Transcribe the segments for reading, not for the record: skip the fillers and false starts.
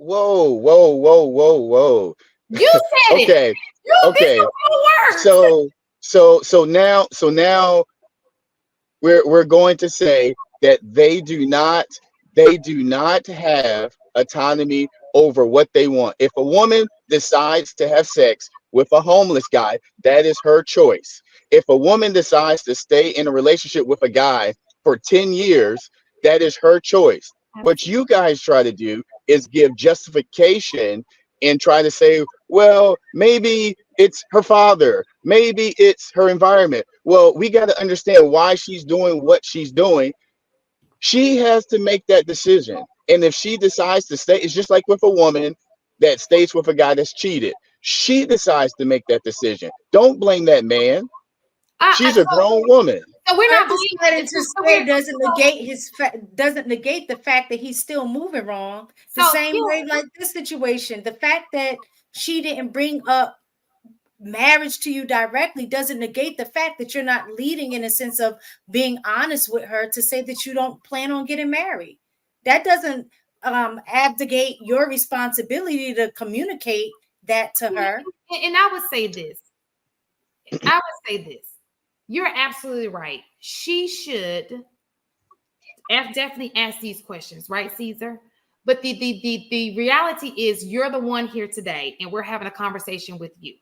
whoa. You said it. Okay, You These okay. are your words. So now we're going to say that they do not have autonomy over what they want. If a woman decides to have sex with a homeless guy, that is her choice. If a woman decides to stay in a relationship with a guy for 10 years, that is her choice. What Absolutely. you guys try to do is give justification and try to say, well, maybe it's her father, maybe it's her environment. Well, we got to understand why she's doing what she's doing. She has to make that decision. And if she decides to stay, it's just like with a woman that stays with a guy that's cheated. She decides to make that decision. Don't blame that man. I She's a so, grown woman. so we're I not just believing. wanted to So say we're it doesn't negate the fact that he's still moving wrong. The so same you way like this situation, the fact that she didn't bring up marriage to you directly doesn't negate the fact that you're not leading in a sense of being honest with her to say that you don't plan on getting married. That doesn't abdicate your responsibility to communicate that to her. and I would say this. I would say this. You're absolutely right. She should definitely ask these questions, right, Caesar? But the reality is you're the one here today, and we're having a conversation with you.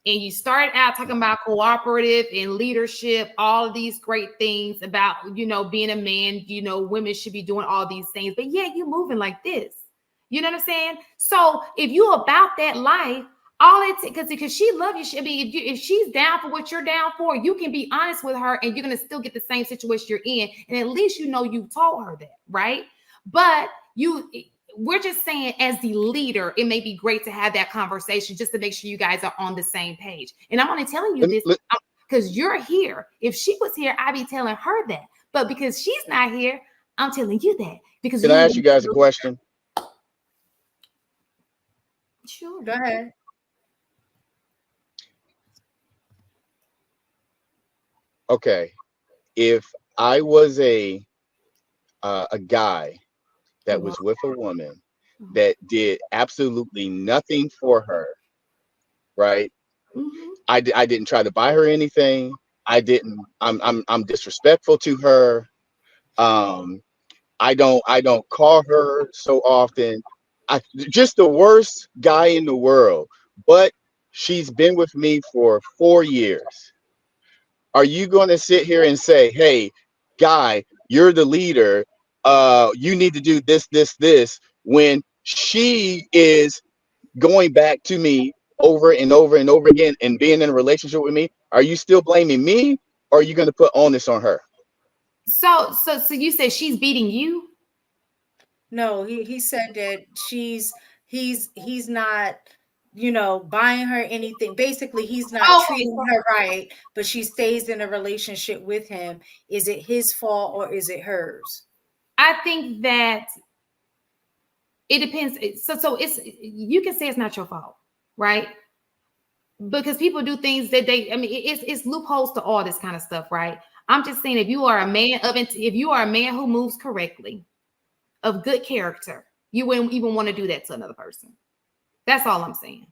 And you started out talking about cooperative and leadership, all of these great things about, being a man, women should be doing all these things, but yeah, you moving like this. You know what I'm saying? So if you about that life, all it because she love you. If she's down for what you're down for, you can be honest with her, and you're gonna still get the same situation you're in, and at least you told her that, right? But we're just saying, as the leader, it may be great to have that conversation just to make sure you guys are on the same page. And I'm only telling you Let, this let- because you're here. If she was here, I'd be telling her that. But because she's not here, I'm telling you that because can I you. ask you guys a question? Sure. Go ahead. Okay, if I was a guy that Mhm. was with a woman that did absolutely nothing for her, right? Mhm. I didn't try to buy her anything. I didn't. I'm disrespectful to her. Um, I don't call her so often. I just the worst guy in the world. But she's been with me for 4 years. Are you going to sit here and say, "Hey, guy, you're the leader. You need to do this," when she is going back to me over and over and over again and being in a relationship with me? Are you still blaming me, or are you going to put onus on her? So you said she's beating you? No, he said that he's not, buying her anything. Basically, he's not Oh, treating her right, but she stays in a relationship with him. Is it his fault or is it hers? I think that it depends. So it's you can say it's not your fault, right? Because people do things that it's loopholes to all this kind of stuff, right? I'm just saying, if you are a man who moves correctly, of good character, you wouldn't even want to do that to another person. That's all I'm saying.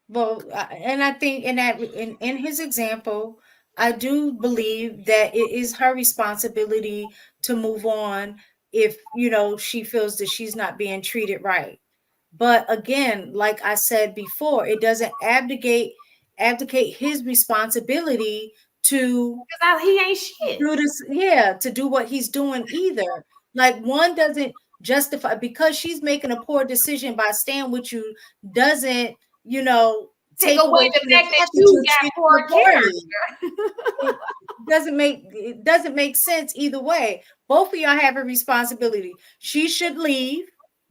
Well, and I think in his example, I do believe that it is her responsibility to move on if, she feels that she's not being treated right. But again, like I said before, it doesn't abdicate his responsibility to Because he ain't shit. do this, yeah, to do what he's doing either. Like one doesn't justify because she's making a poor decision by staying with you doesn't, you know, Take take away away the from the fact that fact that you you're got treating poor her poorly. character. It doesn't make sense either way. Both of y'all have a responsibility. She should leave.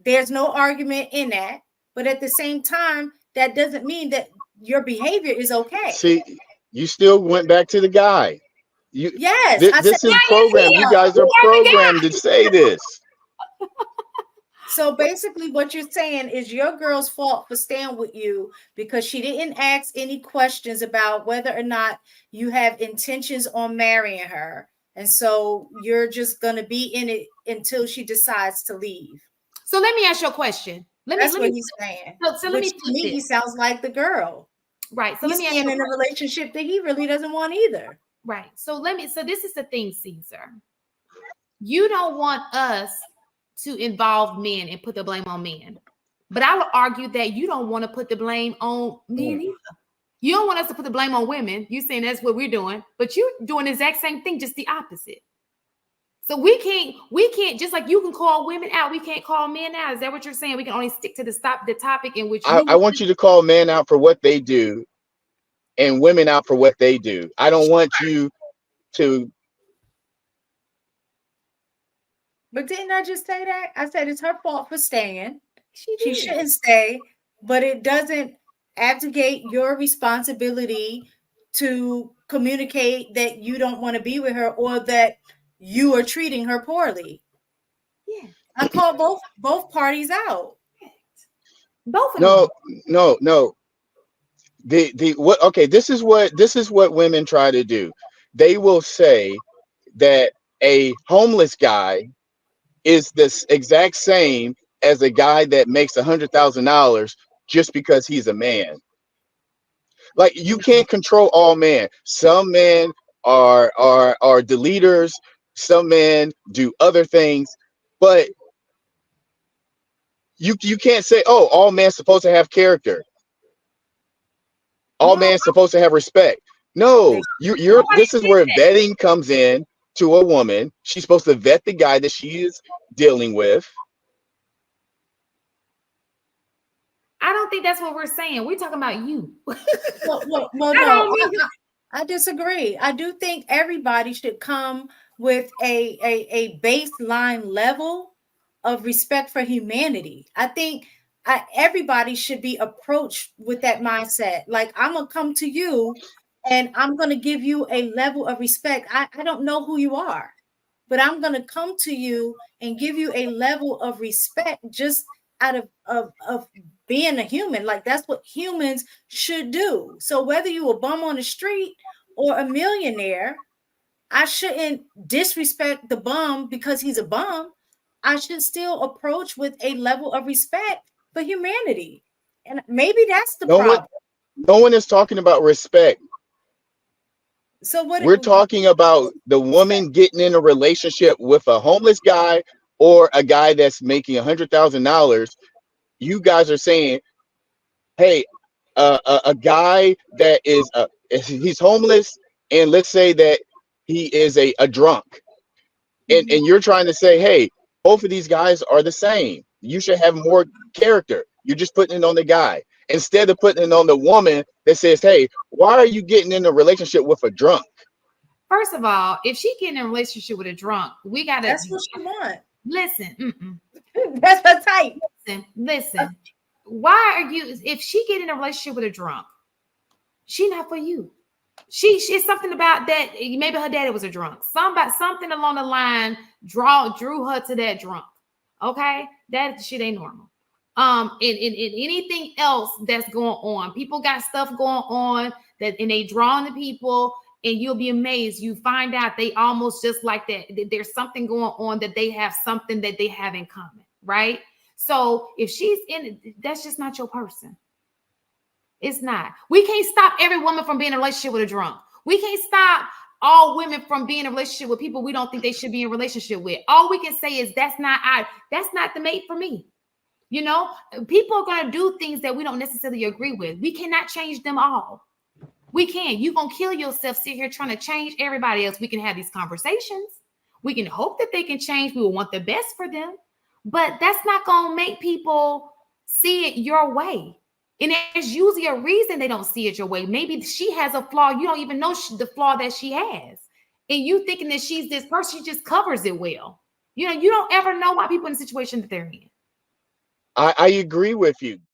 There's no argument in that. But at the same time, that doesn't mean that your behavior is okay. See, you still went back to the guy. You Yes, I said this is Why is programmed. he? You guys Who are are the programmed guy? to say this. so. Basically, what you're saying is your girl's fault for staying with you because she didn't ask any questions about whether or not you have intentions on marrying her. And so you're just going to be in it until she decides to leave. So let me ask you a question. That's what he's saying. So let Which me to put me, he this. sounds like the girl. Right. So let He's me ask staying you a in a relationship that he really doesn't want either. right. So this is the thing, Caesar. You don't want us to involve men and put the blame on men. But I would argue that you don't want to put the blame on men either. You don't want us to put the blame on women. You saying that's what we're doing, but you're doing the exact same thing, just the opposite. So we can't just like you can call women out, we can't call men out. Is that what you're saying? We can only stick to the topic in which you I want you to call men out for what they do and women out for what they do. I don't want you to. But didn't I just say that? I said it's her fault for staying. she She did. shouldn't stay, but it doesn't abdicate your responsibility to communicate that you don't want to be with her or that you are treating her poorly. Yeah. I call both parties out. Both of No, them. no. The what? Okay, this is what women try to do. They will say that a homeless guy is this exact same as a guy that makes $100,000 just because he's a man. Like you can't control all men. Some men are the leaders. Some men do other things, but you can't say, oh, all men supposed to have character. All No, men supposed to have respect. They No, you're. nobody This is said where that. vetting comes in to a woman. She's supposed to vet the guy that she is dealing with. I don't think that's what we're saying. We're talking about you. well, I no, don't mean I disagree. I do think everybody should come with a baseline level of respect for humanity. I think everybody should be approached with that mindset. Like, I'm going to come to you and I'm going to give you a level of respect. I don't know who you are, but I'm going to come to you and give you a level of respect just out of being a human. Like, that's what humans should do. So whether you a bum on the street or a millionaire, I shouldn't disrespect the bum because he's a bum. I should still approach with a level of respect for humanity. And maybe that's the No one, problem. no one is talking about respect. So what We're talking about the woman getting in a relationship with a homeless guy or a guy that's making $100,000. You guys are saying, hey, a guy that is he's homeless, and let's say that he is a drunk, and you're trying to say, hey, both of these guys are the same. You should have more character. You're just putting it on the guy instead of putting it on the woman that says, hey, why are you getting in a relationship with a drunk? First of all, if she get in a relationship with a drunk, we gotta that's what she want. listen. That's her type. Listen. Why are you? If she get in a relationship with a drunk, she not for you. She's something about that. Maybe her daddy was a drunk. Something along the line drew her to that drunk. Okay, that shit ain't normal. And anything else that's going on, people got stuff going on that, and they drawing the people, and you'll be amazed. You find out they almost just like that. There's something going on that they have something that they have in common, right? So if she's in it, that's just not your person. It's not. We can't stop every woman from being in a relationship with a drunk. We can't stop all women from being in a relationship with people we don't think they should be in a relationship with. All we can say is that's not the mate for me. You know, people are going to do things that we don't necessarily agree with. We cannot change them all. We can't. You're going to kill yourself sitting here trying to change everybody else. We can have these conversations. We can hope that they can change. We will want the best for them. But that's not going to make people see it your way. And there's usually a reason they don't see it your way. Maybe she has a flaw. You don't even know the flaw that she has. And you thinking that she's this person, she just covers it well. You know, you don't ever know why people in the situation that they're in. I agree with you.